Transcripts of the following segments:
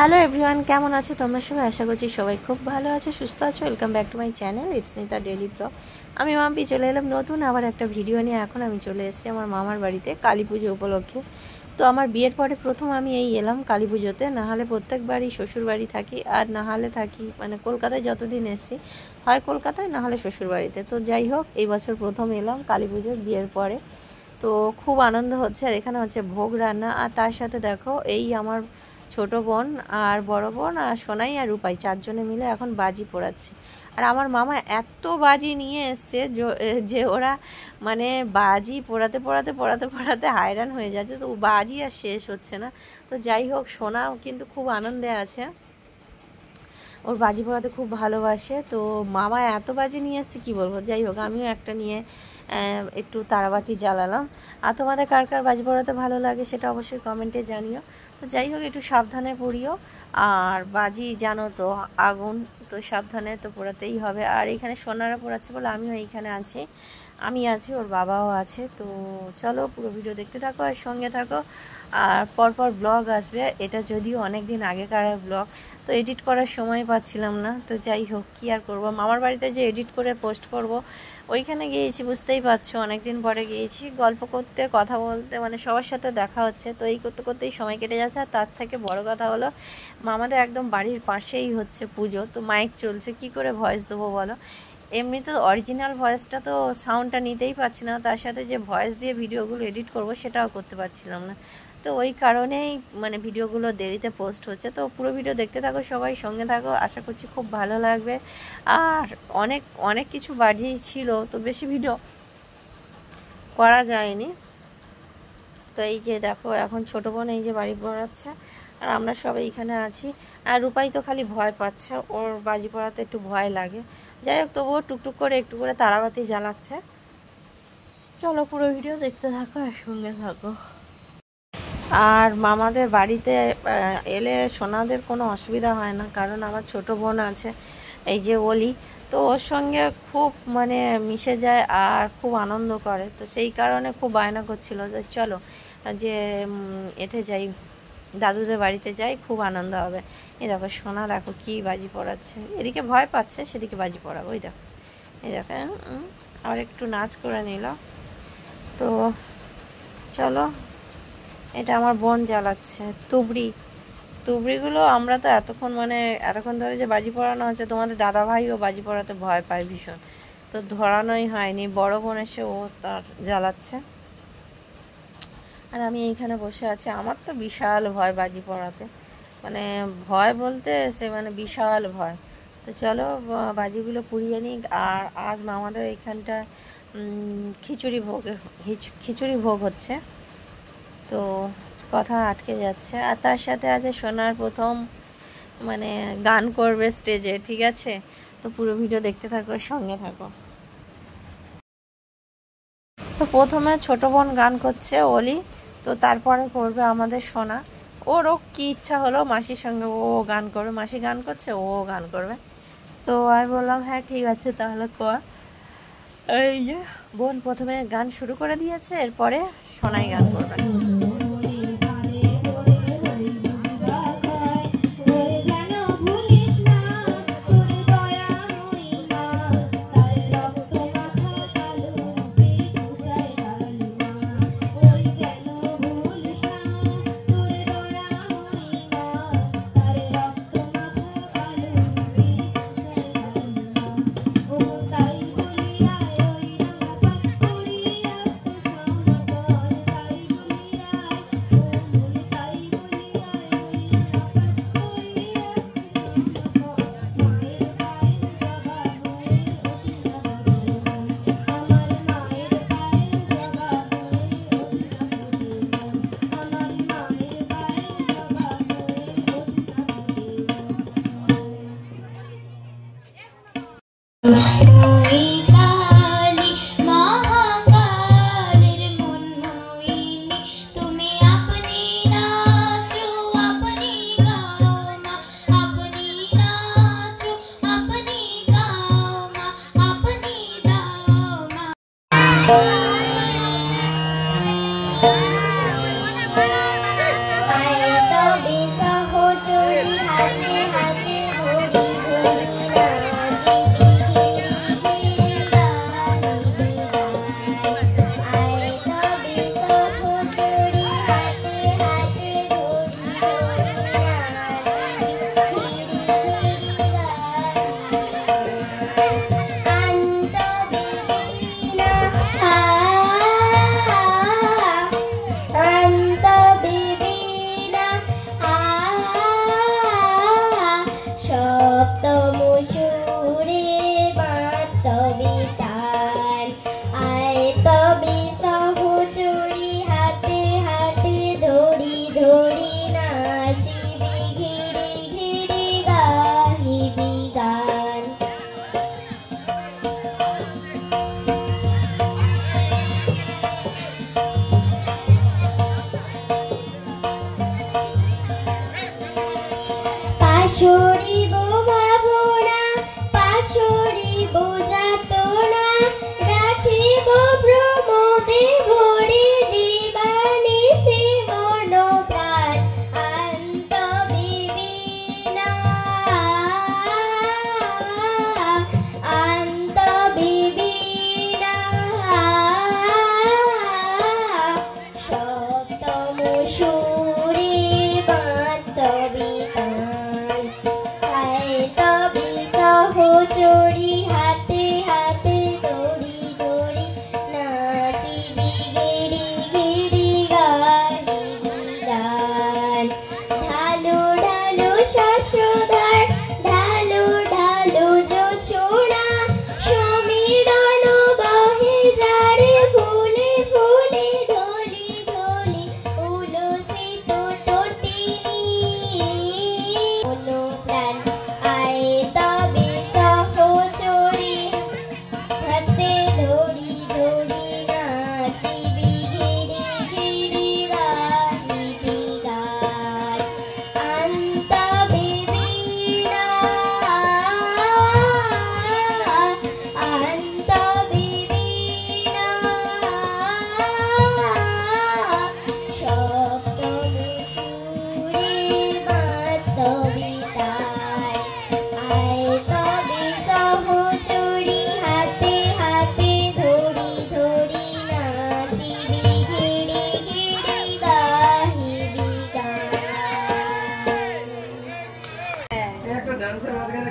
Hello everyone, কেমন আছো তোমরা সবাই? আশা করছি সবাই খুব ভালো আছো, সুস্থ আছো। Welcome back to my channel Ipsnita daily blog. আমি মাম্পি চলে এলাম নতুন আবার একটা ভিডিও নিয়ে। এখন আমি চলে এসেছি আমার মামার বাড়িতে কালী পুজো উপলক্ষে। তো আমার বিয়ের পরে প্রথম আমি এই এলাম কালী পুজোতে। নাহলে প্রত্যেকবারই শ্বশুর বাড়ি থাকি, আর নাহলে থাকি মানে কলকাতায় যতদিন এসেছি হয় কলকাতায়, নাহলে শ্বশুর বাড়িতে। তো যাই হোক, এই বছর প্রথম এলাম কালী পুজো বিয়ের পরে। তো খুব আনন্দ হচ্ছে। আর এখানে হচ্ছে ভোগ রান্না, আর তার সাথে দেখো এই আমার ছোট বোন আর বড় বোন আর সোনাই আর রূপাই চারজনে মিলে এখন বাজি পোড়াচ্ছে। আর আমার মামা এত বাজি নিয়ে এসছে যে ওরা মানে বাজি পোড়াতে পোড়াতে পোড়াতে পোড়াতে হায়রান হয়ে যাচ্ছে। তো বাজি আর শেষ হচ্ছে না। তো যাই হোক, সোনাও কিন্তু খুব আনন্দে আছে, ওর বাজি পোড়াতে খুব ভালোবাসে। তো মামা এত বাজি নিয়ে এসছে কী বলবো। যাই হোক, আমিও একটা নিয়ে একটু তারাবাতি জ্বালালাম। আর তোমাদের কার কার বাজি পোড়াতে ভালো লাগে সেটা অবশ্যই কমেন্টে জানিও। তো যাই হোক, একটু সাবধানে পড়িও। আর বাজি জানো তো আগুন, তো সাবধানে তো পোড়াতেই হবে। আর এইখানে সোনারা পোড়াচ্ছে বলে আমিও এইখানে আছি, আমি আছি, ওর বাবাও আছে। তো চলো পুরো ভিডিও দেখতে থাকো আর সঙ্গে থাকো। আর পরপর ব্লগ আসবে। এটা যদিও অনেক দিন আগেকার ব্লগ, তো এডিট করার সময় পাচ্ছিলাম না। তো যাই হোক, কী আর করবো, মামার বাড়িতে যে এডিট করে পোস্ট করব, ওইখানে গিয়েছি, বুঝতেই পারছো অনেক দিন পরে গিয়েছি। গল্প করতে, কথা বলতে, মানে সবার সাথে দেখা হচ্ছে। তো এই করতে করতেই সময় কেটে যাচ্ছে। আর তার থেকে বড় কথা হলো, মামাদের একদম বাড়ির পাশেই হচ্ছে পুজো। তো মাইক চলছে, কি করে ভয়েস দেবো বলো। এমনি তো অরিজিনাল ভয়েসটা তো সাউন্ডটা নিতেই পারছি না, তার সাথে যে ভয়েস দিয়ে ভিডিওগুলো এডিট করব সেটাও করতে পারছিলাম না। তো ওই কারণেই মানে ভিডিওগুলো দেরিতে পোস্ট হচ্ছে। তো পুরো ভিডিও দেখতে থাকো, সবাই সঙ্গে থাকো, আশা করছি খুব ভালো লাগবে। আর অনেক অনেক কিছু বাড়ি ছিল, তো বেশি ভিডিও করা যায়নি। তো এই যে দেখো, এখন ছোটো বোন এই যে বাড়ি পড়াচ্ছে, আর আমরা সবাই এখানে আছি। আর রূপাই তো খালি ভয় পাচ্ছে, ওর বাজি পড়াতে একটু ভয় লাগে। যাই হোক, তবুও টুকটুক করে একটু করে তারাবাতি জ্বালাচ্ছে। চলো পুরো ভিডিও দেখতে থাকো আর সঙ্গে থাকো। আর মামাদের বাড়িতে এলে সোনাদের কোনো অসুবিধা হয় না, কারণ আমার ছোট বোন আছে এই যে ওলি। তো ওর সঙ্গে খুব মানে মিশে যায় আর খুব আনন্দ করে। তো সেই কারণে খুব বায়না করছিল যে চলো যে এতে যাই, দাদুদের বাড়িতে যাই, খুব আনন্দ হবে। এই দেখো সোনা, দেখো কি বাজি পড়াচ্ছে, এদিকে ভয় পাচ্ছে সেদিকে বাজি পড়াবো। ওই দেখো, এই দেখো আর একটু নাচ করে নিল। তো চলো, এটা আমার বোন জ্বালাচ্ছে তুবড়িগুলো। আমরা তো এতক্ষণ ধরে যে বাজি পড়ানো হচ্ছে, তোমাদের দাদা ভাইও বাজি পড়াতে ভয় পায় ভীষণ। তো ধরানোই হয়নি, বড় বোন এসে ও তার জ্বালাচ্ছে। আর আমি এইখানে বসে আছি। আমার তো বিশাল ভয় বাজি পড়াতে, মানে ভয় বলতে সে মানে বিশাল ভয়। তো চলো বাজিগুলো পুড়িয়ে নিই। আর আজ আমাদের এইখানটা খিচুড়ি ভোগ হচ্ছে। তো কথা আটকে যাচ্ছে। আর তার সাথে আছে সোনার প্রথম মানে গান করবে স্টেজে, ঠিক আছে? তো পুরো ভিডিও দেখতে থাকো, সঙ্গে থাকো। তো প্রথমে ছোট বোন গান করছে ওলি, তো তারপরে করবে আমাদের সোনা। ওরও কি ইচ্ছা হলো মাসির সঙ্গে ও গান করবে, মাসি গান করছে ও গান করবে। তো আমি বললাম হ্যাঁ ঠিক আছে তাহলে কর। এই যে বোন প্রথমে গান শুরু করে দিয়েছে, এরপরে সোনাই গান করবে।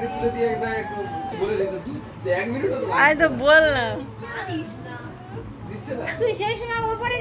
থেকে তুলে দিয়ে না একটু বলে দিত 1 মিনিটও আয় তো বল না দিচ্ছে না তুই সেই সময় উপরে